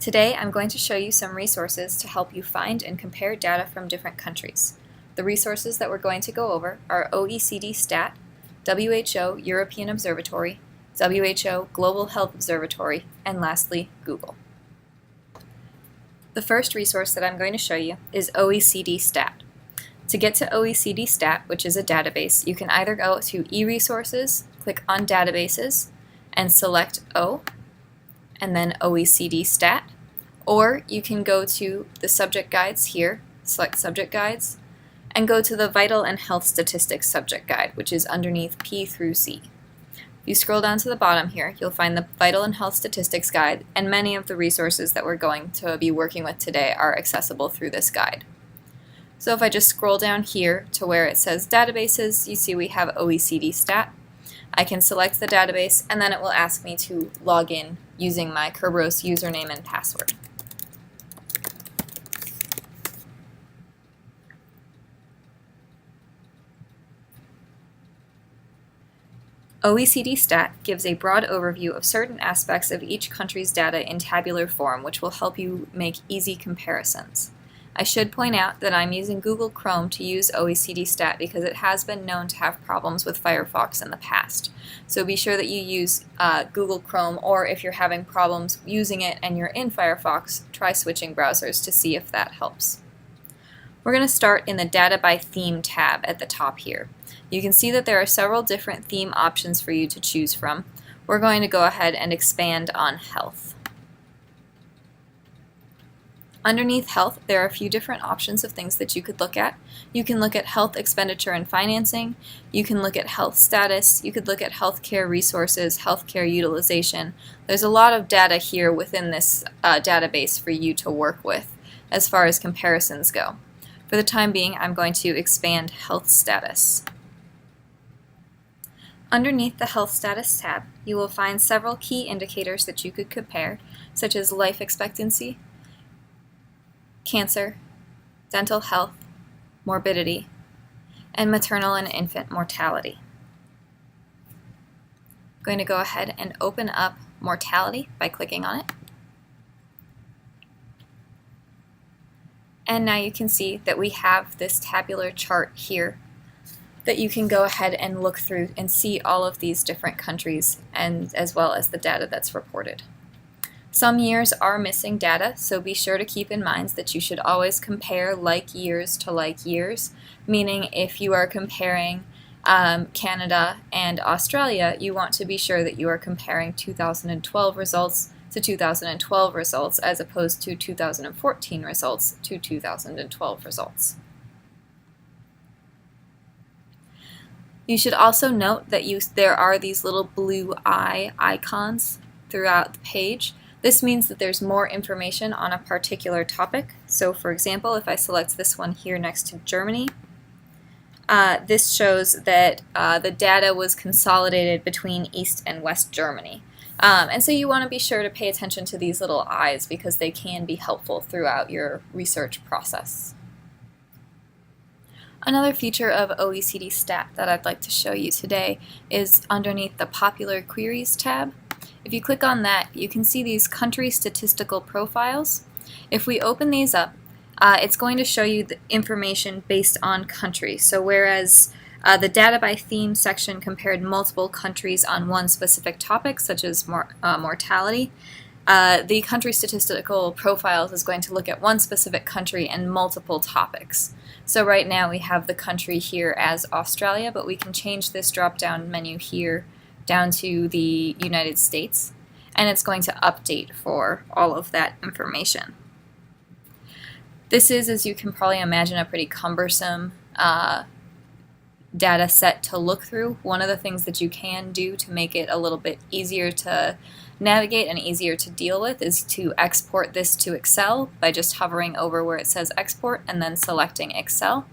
Today I'm going to show you some resources to help you find and compare data from different countries. The resources that we're going to go over are OECD Stat, WHO European Observatory, WHO Global Health Observatory, and lastly, Google. The first resource that I'm going to show you is OECD Stat. To get to OECD Stat, which is a database, you can either go to eResources, click on Databases, and select O, and then OECD Stat, or you can go to the subject guides here, select Subject Guides, and go to the Vital and Health Statistics subject guide, which is underneath P through C. If you scroll down to the bottom here, you'll find the Vital and Health Statistics guide, and many of the resources that we're going to be working with today are accessible through this guide. So if I just scroll down here to where it says Databases, you see we have OECD Stat. I can select the database, and then it will ask me to log in using my Kerberos username and password. OECD Stat gives a broad overview of certain aspects of each country's data in tabular form, which will help you make easy comparisons. I should point out that I'm using Google Chrome to use OECD Stat because it has been known to have problems with Firefox in the past. So be sure that you use Google Chrome, or if you're having problems using it and you're in Firefox, try switching browsers to see if that helps. We're going to start in the Data by Theme tab at the top here. You can see that there are several different theme options for you to choose from. We're going to go ahead and expand on Health. Underneath Health, there are a few different options of things that you could look at. You can look at health expenditure and financing, you can look at health status, you could look at healthcare resources, healthcare utilization. There's a lot of data here within this database for you to work with as far as comparisons go. For the time being, I'm going to expand health status. Underneath the Health Status tab, you will find several key indicators that you could compare, such as life expectancy, cancer, dental health, morbidity, and maternal and infant mortality. I'm going to go ahead and open up mortality by clicking on it. And now you can see that we have this tabular chart here that you can go ahead and look through and see all of these different countries, and as well as the data that's reported. Some years are missing data, so be sure to keep in mind that you should always compare like years to like years, meaning if you are comparing Canada and Australia, you want to be sure that you are comparing 2012 results to 2012 results as opposed to 2014 results to 2012 results. You should also note that there are these little blue eye icons throughout the page. This means that there's more information on a particular topic. So for example, if I select this one here next to Germany, this shows that the data was consolidated between East and West Germany. And so you want to be sure to pay attention to these little eyes because they can be helpful throughout your research process. Another feature of OECD Stat that I'd like to show you today is underneath the Popular Queries tab. If you click on that, you can see these country statistical profiles. If we open these up, it's going to show you the information based on country. So whereas the Data by Theme section compared multiple countries on one specific topic, such as mortality, the country statistical profiles is going to look at one specific country and multiple topics. So right now we have the country here as Australia, but we can change this drop-down menu here down to the United States, and it's going to update for all of that information. This is, as you can probably imagine, a pretty cumbersome data set to look through. One of the things that you can do to make it a little bit easier to navigate and easier to deal with is to export this to Excel by just hovering over where it says Export and then selecting Excel.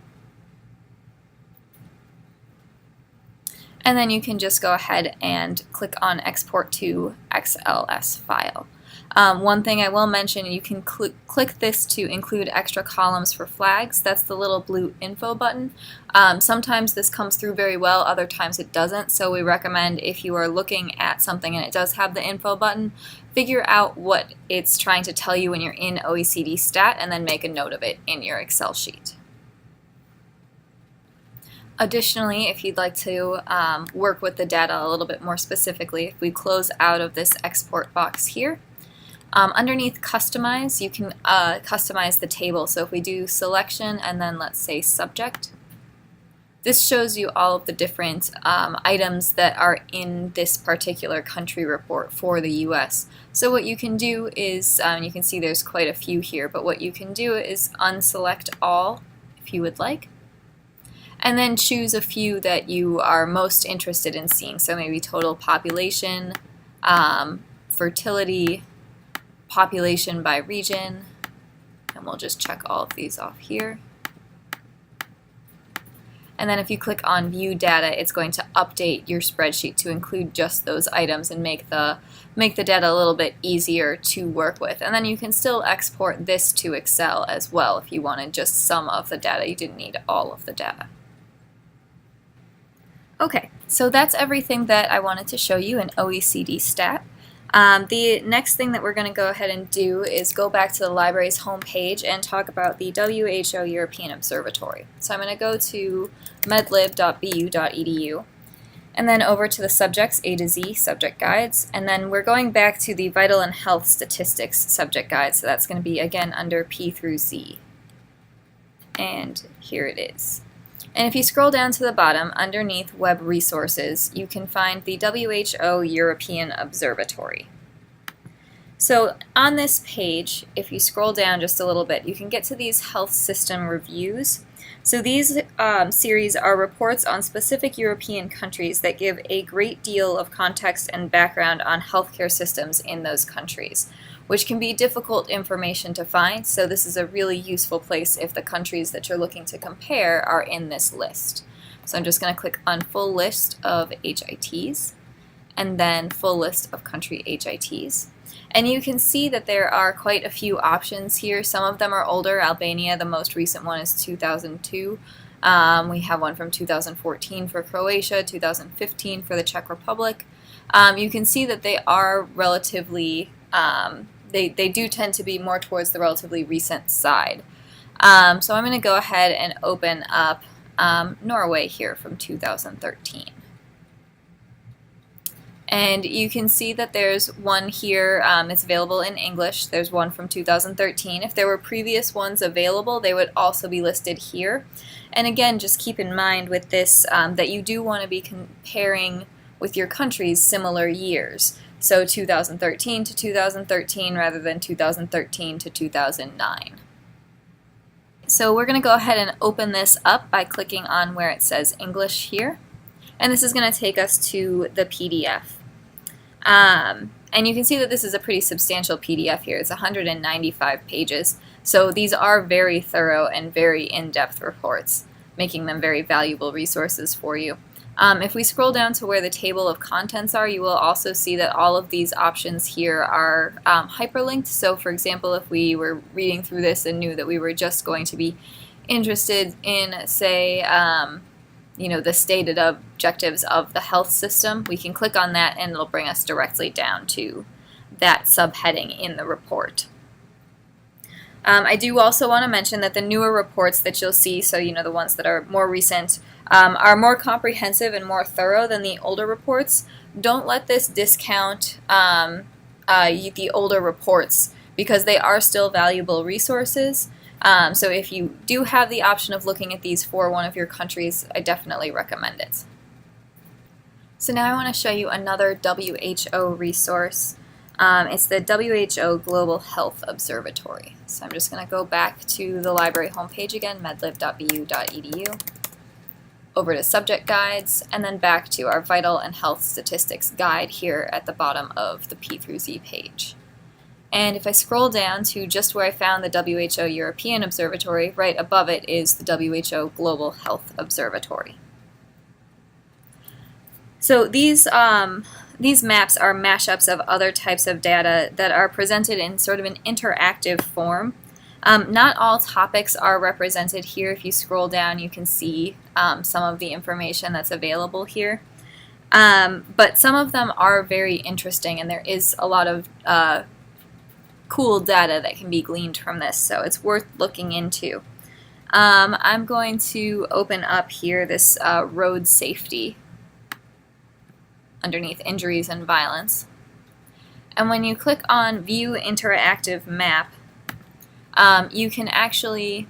And then you can just go ahead and click on Export to XLS file. One thing I will mention, you can click this to include extra columns for flags. That's the little blue info button. Sometimes this comes through very well, other times it doesn't, so we recommend if you are looking at something and it does have the info button, figure out what it's trying to tell you when you're in OECD Stat and then make a note of it in your Excel sheet. Additionally, if you'd like to work with the data a little bit more specifically, if we close out of this export box here, underneath Customize, you can customize the table. So if we do Selection and then let's say Subject, this shows you all of the different items that are in this particular country report for the US. So what you can do is, you can see there's quite a few here, but what you can do is unselect all if you would like, and then choose a few that you are most interested in seeing. So maybe total population, fertility, population by region, and we'll just check all of these off here. And then if you click on View Data, it's going to update your spreadsheet to include just those items and make the data a little bit easier to work with. And then you can still export this to Excel as well if you wanted just some of the data. You didn't need all of the data. Okay, so that's everything that I wanted to show you in OECD Stat. The next thing that we're going to go ahead and do is go back to the library's homepage and talk about the WHO European Observatory. So I'm going to go to medlib.bu.edu and then over to the subjects A to Z subject guides, and then we're going back to the vital and health statistics subject guide, so that's going to be again under P through Z. And here it is. And if you scroll down to the bottom, underneath Web Resources, you can find the WHO European Observatory. So on this page, if you scroll down just a little bit, you can get to these health system reviews. So these series are reports on specific European countries that give a great deal of context and background on healthcare systems in those countries, which can be difficult information to find, so this is a really useful place if the countries that you're looking to compare are in this list. So I'm just going to click on Full List of HITs, and then Full List of Country HITs. And you can see that there are quite a few options here. Some of them are older. Albania, the most recent one, is 2002. We have one from 2014 for Croatia, 2015 for the Czech Republic. You can see that they are relatively they do tend to be more towards the relatively recent side. So I'm going to go ahead and open up Norway here from 2013. And you can see that there's one here, it's available in English. There's one from 2013. If there were previous ones available, they would also be listed here. And again, just keep in mind with this that you do want to be comparing with your country's similar years. So 2013 to 2013 rather than 2013 to 2009. So we're going to go ahead and open this up by clicking on where it says English here. And this is going to take us to the PDF. And you can see that this is a pretty substantial PDF here. It's 195 pages. So these are very thorough and very in-depth reports, making them very valuable resources for you. If we scroll down to where the table of contents are, you will also see that all of these options here are hyperlinked. So for example, if we were reading through this and knew that we were just going to be interested in, say, the stated objectives of the health system, we can click on that and it'll bring us directly down to that subheading in the report. I do also want to mention that the newer reports that you'll see, so the ones that are more recent, are more comprehensive and more thorough than the older reports. Don't let this discount the older reports because they are still valuable resources. So if you do have the option of looking at these for one of your countries, I definitely recommend it. So now I want to show you another WHO resource. It's the WHO Global Health Observatory. So I'm just going to go back to the library homepage again, medlib.bu.edu, over to Subject Guides, and then back to our Vital and Health Statistics guide here at the bottom of the P through Z page. And if I scroll down to just where I found the WHO European Observatory, right above it is the WHO Global Health Observatory. So these these maps are mashups of other types of data that are presented in sort of an interactive form. Not all topics are represented here. If you scroll down, you can see some of the information that's available here. But some of them are very interesting, and there is a lot of cool data that can be gleaned from this, so it's worth looking into. I'm going to open up here this road safety underneath injuries and violence. And when you click on View Interactive Map, you can actually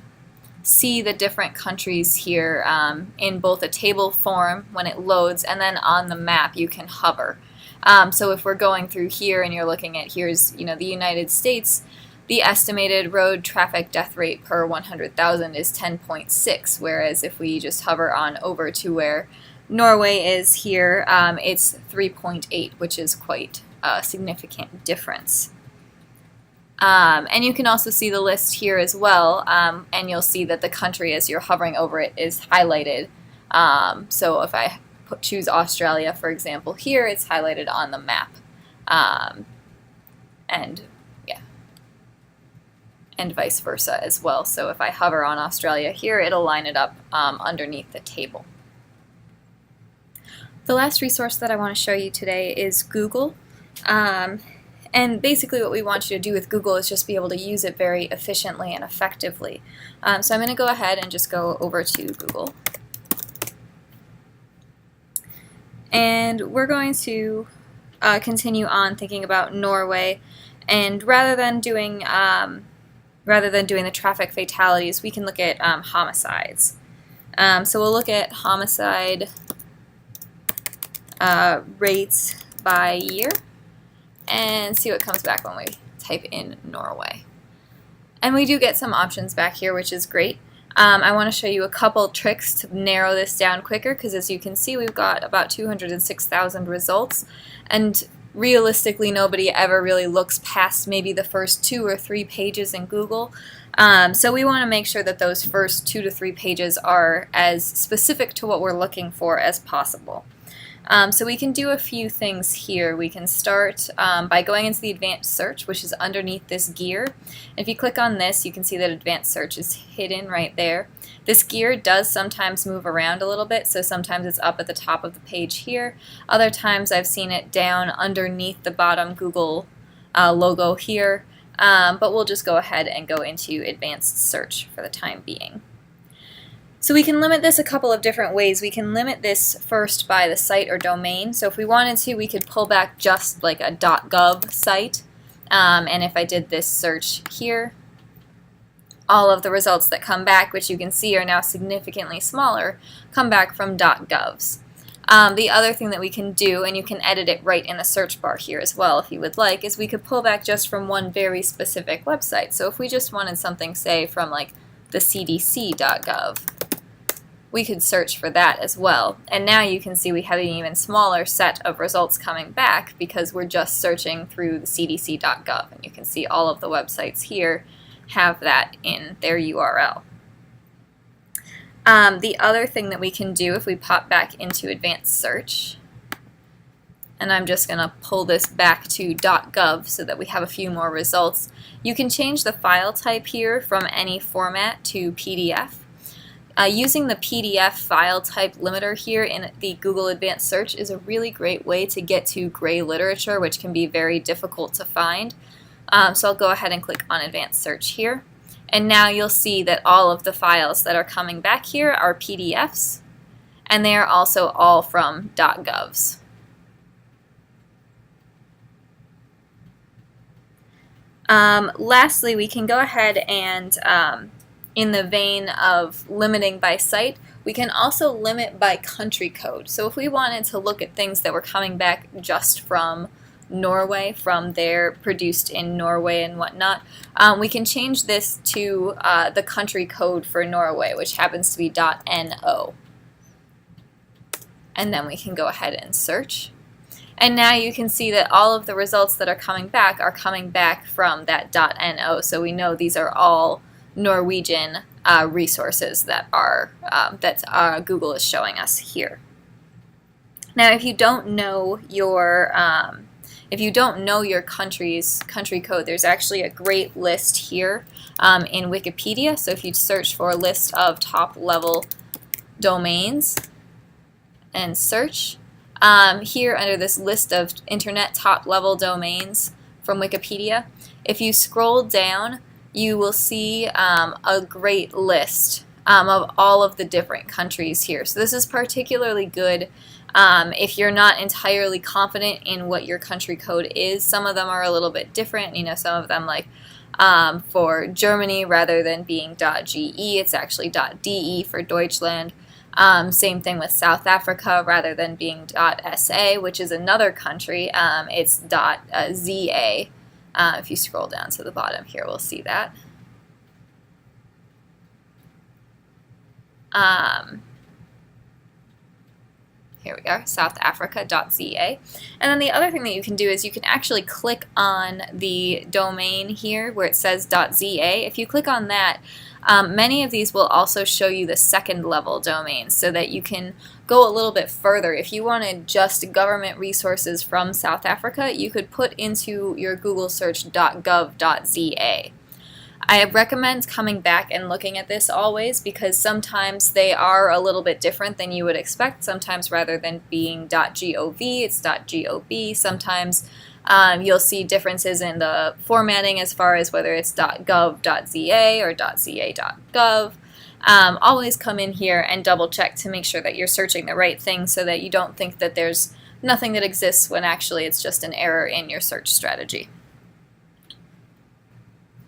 see the different countries here in both a table form when it loads, and then on the map you can hover. So if we're going through here and you're looking at here's the United States, the estimated road traffic death rate per 100,000 is 10.6, whereas if we just hover on over to where Norway is here, it's 3.8, which is quite a significant difference. And you can also see the list here as well, and you'll see that the country as you're hovering over it is highlighted. So if I choose Australia, for example, here it's highlighted on the map. And vice versa as well. So if I hover on Australia here, it'll line it up underneath the table. The last resource that I want to show you today is Google. And basically what we want you to do with Google is just be able to use it very efficiently and effectively. So I'm going to go ahead and just go over to Google. And we're going to continue on thinking about Norway, and rather than doing the traffic fatalities, we can look at homicides. So we'll look at homicide rates by year and see what comes back when we type in Norway. And we do get some options back here, which is great. I want to show you a couple tricks to narrow this down quicker, because as you can see we've got about 206,000 results, and realistically nobody ever really looks past maybe the first 2 or 3 pages in Google. So we want to make sure that those first 2 to 3 pages are as specific to what we're looking for as possible. So we can do a few things here. We can start by going into the advanced search, which is underneath this gear. If you click on this, you can see that advanced search is hidden right there. This gear does sometimes move around a little bit, so sometimes it's up at the top of the page here. Other times I've seen it down underneath the bottom Google logo here, but we'll just go ahead and go into advanced search for the time being. So we can limit this a couple of different ways. We can limit this first by the site or domain. So if we wanted to, we could pull back just like a .gov site. And if I did this search here, all of the results that come back, which you can see are now significantly smaller, come back from .govs. The other thing that we can do, and you can edit it right in the search bar here as well if you would like, is we could pull back just from one very specific website. So if we just wanted something, say, from like the cdc.gov, we could search for that as well. And now you can see we have an even smaller set of results coming back because we're just searching through the cdc.gov. And you can see all of the websites here have that in their URL. The other thing that we can do if we pop back into advanced search, and I'm just going to pull this back to .gov so that we have a few more results, you can change the file type here from any format to PDF. Using the PDF file type limiter here in the Google Advanced Search is a really great way to get to gray literature, which can be very difficult to find. So I'll go ahead and click on Advanced Search here. And now you'll see that all of the files that are coming back here are PDFs, and they are also all from .govs. Lastly, we can go ahead and in the vein of limiting by site, we can also limit by country code. So if we wanted to look at things that were coming back just from Norway, from their produced in Norway and whatnot, we can change this to the country code for Norway, which happens to be .no. And then we can go ahead and search. And now you can see that all of the results that are coming back from that .no. So we know these are all Norwegian resources that Google is showing us here. Now, if you don't know your country's country code, there's actually a great list here in Wikipedia. So if you search for a list of top-level domains and search, here under this list of internet top-level domains from Wikipedia, if you scroll down, you will see a great list of all of the different countries here. So this is particularly good if you're not entirely confident in what your country code is. Some of them are a little bit different. You know, some of them, like for Germany, rather than being .ge, it's actually .de for Deutschland. Same thing with South Africa, rather than being .sa, which is another country, it's .za. If you scroll down to the bottom here, we'll see that. Here we are, South Africa.za. And then the other thing that you can do is you can actually click on the domain here where it says .za. If you click on that, many of these will also show you the second level domains so that you can go a little bit further. If you wanted just government resources from South Africa, you could put into your Google search .gov.za. I recommend coming back and looking at this always, because sometimes they are a little bit different than you would expect. Sometimes rather than being .gov, it's .gob. Sometimes you'll see differences in the formatting as far as whether it's .gov.za or .ca.gov. Always come in here and double check to make sure that you're searching the right thing so that you don't think that there's nothing that exists when actually it's just an error in your search strategy.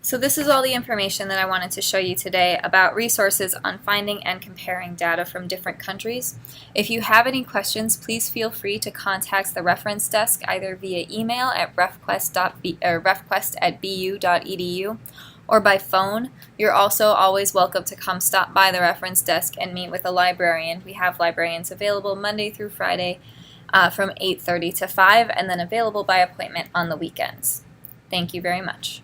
So this is all the information that I wanted to show you today about resources on finding and comparing data from different countries. If you have any questions, please feel free to contact the reference desk either via email at refquest@bu.edu or by phone. You're also always welcome to come stop by the reference desk and meet with a librarian. We have librarians available Monday through Friday from 8:30 to 5, and then available by appointment on the weekends. Thank you very much.